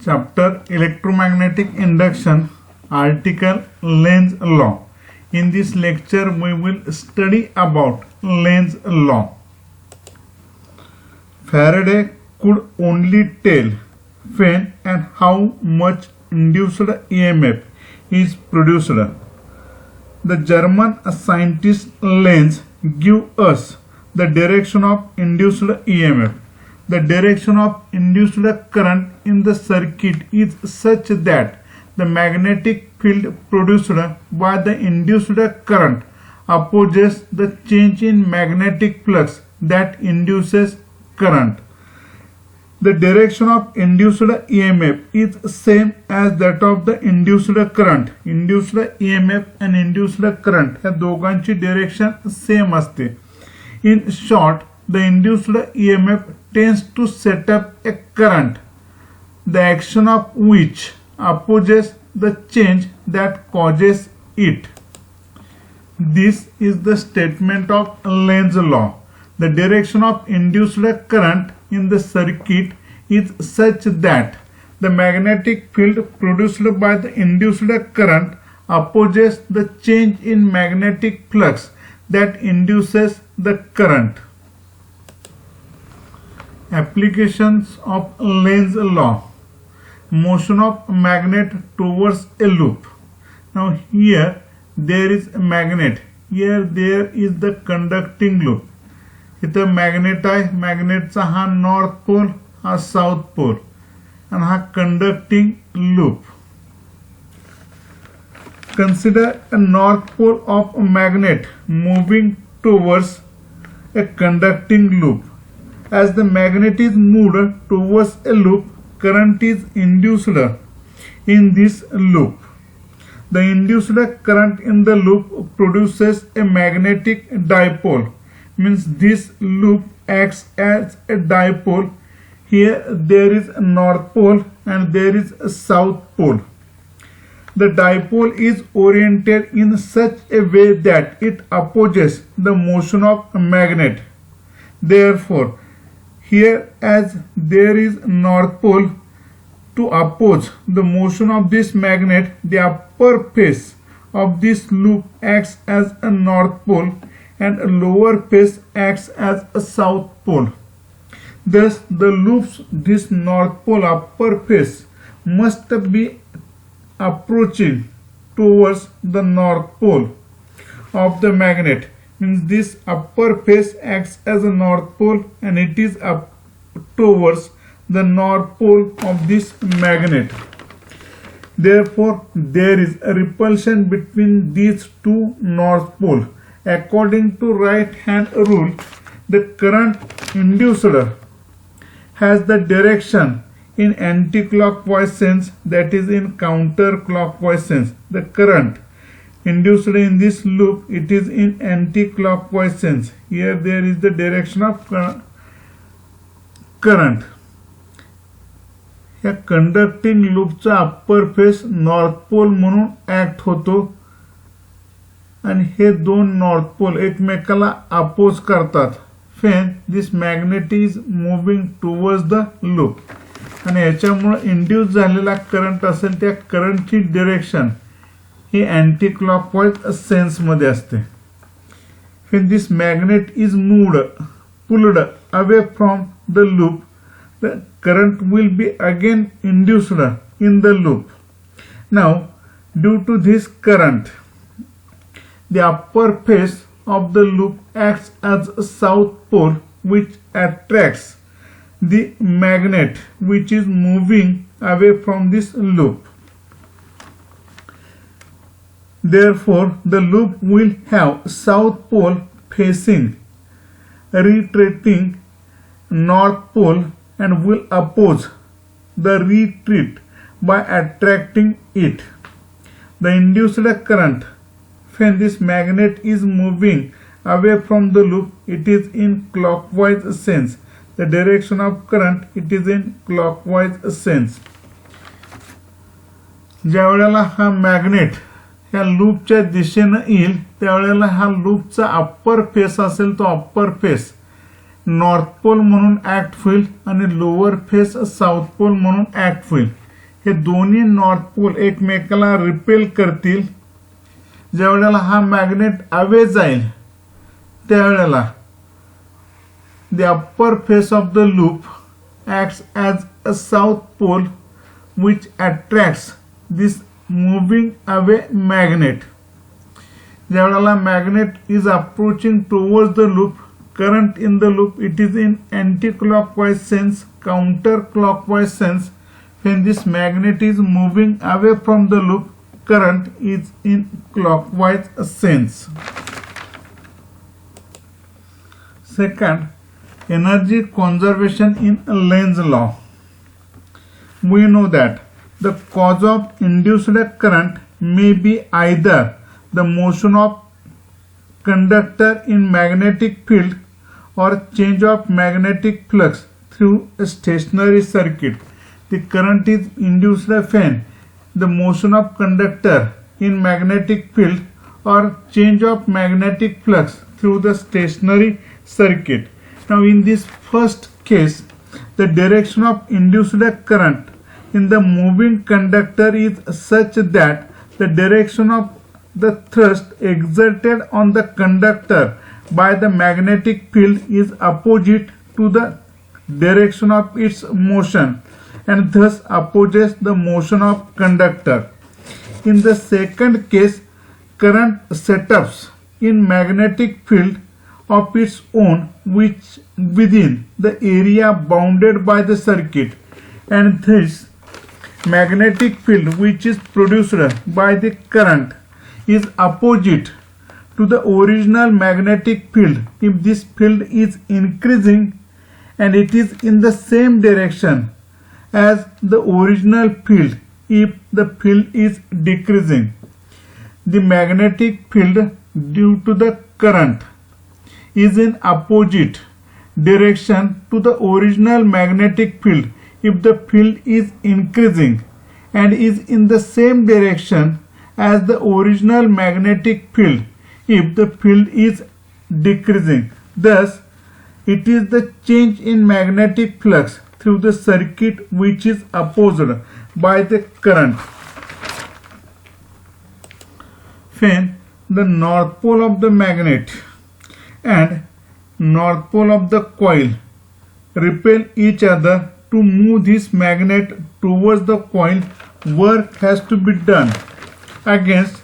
Chapter Electromagnetic Induction, Article Lenz Law. In this lecture we will study about Lenz law. Faraday could only tell when and how much induced EMF is produced. The German scientist Lenz give us the direction of induced EMF. The direction of induced current in the circuit is such that the magnetic field produced by the induced current opposes the change in magnetic flux that induces current. The direction of induced EMF is same as that of the induced current. Induced EMF and induced current ह्या दोघांची direction same असते. In short, the induced EMF tends to set up a current, the action of which opposes the change that causes it. This is the statement of Lenz law. The direction of induced current in the circuit is such that the magnetic field produced by the induced current opposes the change in magnetic flux that induces the current. Applications of Lenz law. Motion of magnet towards a loop. Now here there is a magnet. Here there is the conducting loop. इथं magnet आहे. मॅग्नेटचा हा north pole, हा south pole आणि हा conducting loop. Consider a north pole of a magnet moving towards a conducting loop. As the magnet is moved towards a loop, current is induced in this loop. The induced current in the loop produces a magnetic dipole. Means this loop acts as a dipole. Here there is a north pole and there is a south pole. The dipole is oriented in such a way that it opposes the motion of a magnet. Therefore, here as there is north pole, to oppose the motion of this magnet, the upper face of this loop acts as a north pole and a lower face acts as a south pole. Thus, the loop's this north pole upper face must be approaching towards the north pole of the magnet. Means this upper face acts as a north pole and it is up towards the north pole of this magnet. Therefore, there is a repulsion between these two north poles. According to right hand rule, the current induced has the direction in anti-clockwise sense, that is in counter-clockwise sense. The current induced in this loop, it is in anti-clockwise sense. Here there is the direction of current. या conducting लूपचा upper face north pole म्हणून act होतो आणि हे दोन north pole एकमेकाला oppose करतात when this magnet is moving towards the loop. आणि याच्यामुळे इंड्यूस झालेला करंट असेल त्या करंटची डिरेक्शन ही अँटी क्लॉकवाइज सेन्स मध्ये असते. when this magnet is pulled away from the loop, the current will be again induced in the loop. Now, due to this current, the upper face of the loop acts as a south pole which attracts the magnet which is moving away from this loop. Therefore, the loop will have south pole facing retreating north pole and will oppose the retreat by attracting it. The induced current when this magnet is moving away from the loop, it is in clockwise sense. The direction of current, it is in clockwise sense. ज्या वेळेला हा magnet ह्या लूपच्या दिशेने येईल त्यावेळेला हा लूपचा upper face असेल तो अप्पर फेस नॉर्थ पोल म्हणून ऍक्ट होईल आणि लोअर फेस साऊथ पोल म्हणून ऍक्ट होईल. हे दोन्ही नॉर्थ पोल एकमेकाला रिपेल करतील. ज्या वेळेला हा मॅग्नेट अवे जाईल त्यावेळेला the upper face of the loop acts as a south pole which attracts this moving away magnet. ज्या वेळेला magnet is approaching towards the loop, current in the loop, it is in anti-clockwise sense, counter-clockwise sense. When this magnet is moving away from the loop, current is in clockwise sense. Second, energy conservation in Lenz law. We know that the cause of induced current may be either the motion of conductor in magnetic field or change of magnetic flux through a stationary circuit. The current is induced when the motion of conductor in magnetic field or change of magnetic flux through the stationary circuit. Now in this first case, the direction of induced current in the moving conductor is such that the direction of the thrust exerted on the conductor by the magnetic field is opposite to the direction of its motion and thus opposes the motion of conductor. In the second case, current setups in magnetic field of its own which within the area bounded by the circuit, and this magnetic field which is produced by the current is opposite to the original magnetic field if this field is increasing and it is in the same direction as the original field if the field is decreasing. The magnetic field due to the current is in opposite direction to the original magnetic field if the field is increasing and is in the same direction as the original magnetic field if the field is decreasing. Thus, it is the change in magnetic flux through the circuit which is opposed by the current. When the north pole of the magnet and north pole of the coil repel each other, to move this magnet towards the coil, work has to be done against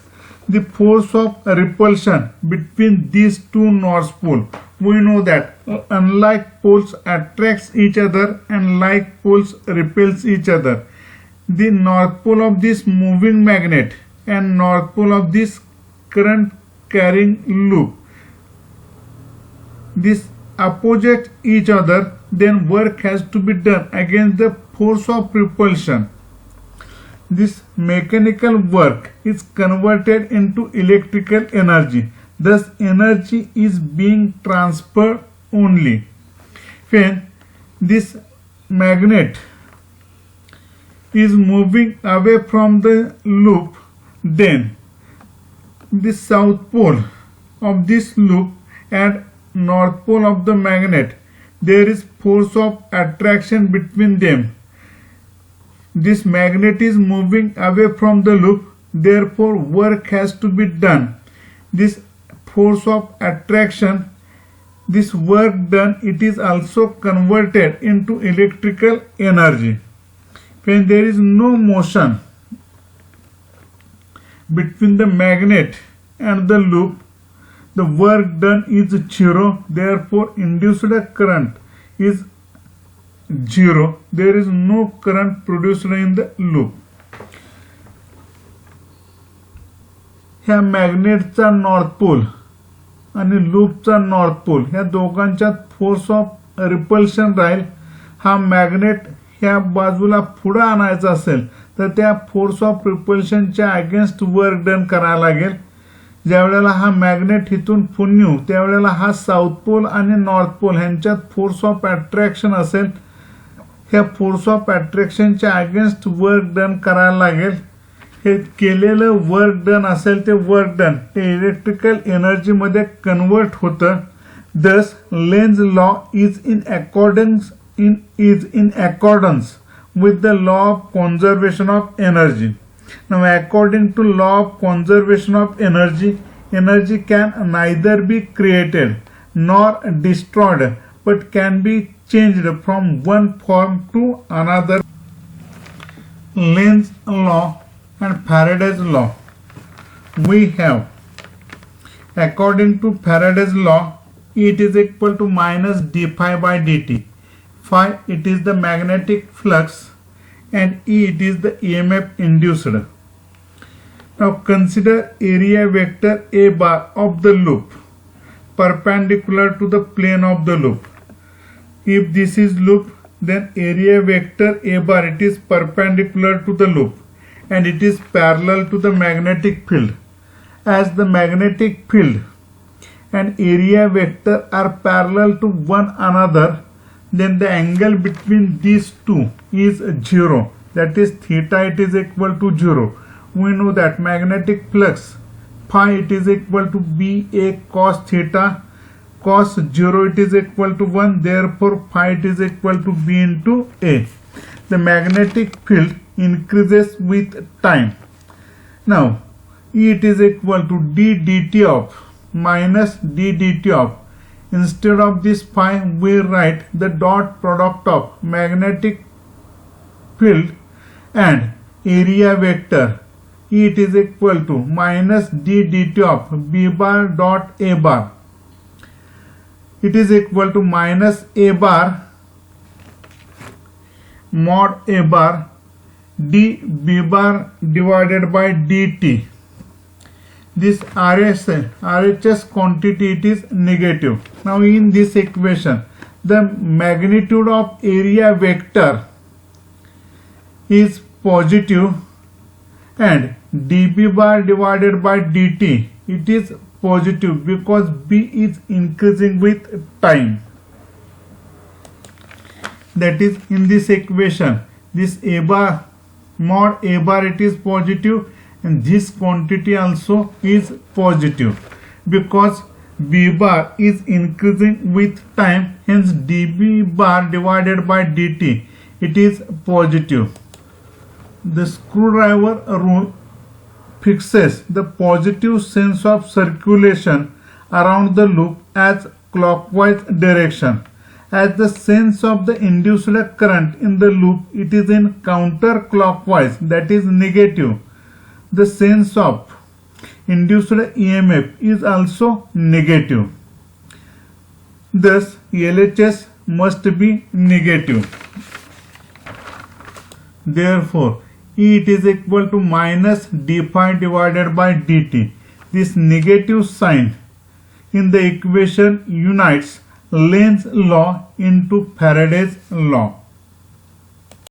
the force of repulsion between these two north poles. We know that unlike poles attracts each other and like poles repels each other. The north pole of this moving magnet and north pole of this current carrying loop, this opposite each other, then work has to be done against the force of repulsion. This mechanical work is converted into electrical energy. Thus, energy is being transferred only when this magnet is moving away from the loop. Then, the south pole of this loop and north pole of the magnet, there is force of attraction between them. This magnet is moving away from the loop, therefore work has to be done. This force of attraction, this work done, it is also converted into electrical energy. When there is no motion between the magnet and the loop, the work done is zero, therefore induced current is zero. There is no current produced in the loop. ह्या मॅग्नेटचा north pole आणि लूपचा north pole ह्या दोघांच्यात force of repulsion राहील. हा magnet ह्या बाजूला पुढे आणायचा असेल तर त्या फोर्स ऑफ रिपल्शनच्या अगेन्स्ट वर्क डन करायला लागेल. ज्या वेळेला हा मॅग्नेट इथून पुन्यू त्यावेळेला हा साऊथ पोल आणि नॉर्थ पोल ह्यांच्यात फोर्स ऑफ अट्रॅक्शन असेल. ह्या फोर्स ऑफ अट्रॅक्शनच्या अगेन्स्ट वर्क डन करायला लागेल. हे केलेलं वर्क डन असेल ते वर्क डन ते इलेक्ट्रिकल एनर्जी मध्ये कन्वर्ट होतं. Thus, Lenz law is in accordance with the law of conservation of energy. Now, according to law of conservation of energy, energy can neither be created nor destroyed, but can be changed from one form to another. Lenz's law and Faraday's law. We have, according to Faraday's law, it is equal to minus d phi by dt. Phi, it is the magnetic flux, and E, it is the EMF induced. Now consider area vector A bar of the loop perpendicular to the plane of the loop. If this is loop, then area vector A bar, it is perpendicular to the loop and it is parallel to the magnetic field. As the magnetic field and area vector are parallel to one another, then the angle between these two is 0. That is theta, it is equal to 0. We know that magnetic flux phi, it is equal to BA cos theta. Cos 0, it is equal to 1. Therefore phi, it is equal to B into A. The magnetic field increases with time. Now E, it is equal to d dt of minus d dt of. Instead of this phi, we write the dot product of magnetic field and area vector. E, it is equal to minus d dt of B bar dot A bar. It is equal to minus A bar mod A bar d B bar divided by dt. This RHS quantity, it is negative. Now in this equation, the magnitude of area vector is positive and dB bar divided by dt, it is positive because B is increasing with time. That is, in this equation, this A bar mod A bar, it is positive and this quantity also is positive because B bar is increasing with time, hence dB bar divided by dt, it is positive. The screwdriver rule fixes the positive sense of circulation around the loop as clockwise direction. As the sense of the induced current in the loop, it is in counterclockwise, that is negative. The sense of induced EMF is also negative. Thus, LHS must be negative. Therefore, E, it is equal to minus d phi divided by dt. This negative sign in the equation unites Lenz's law into Faraday's law.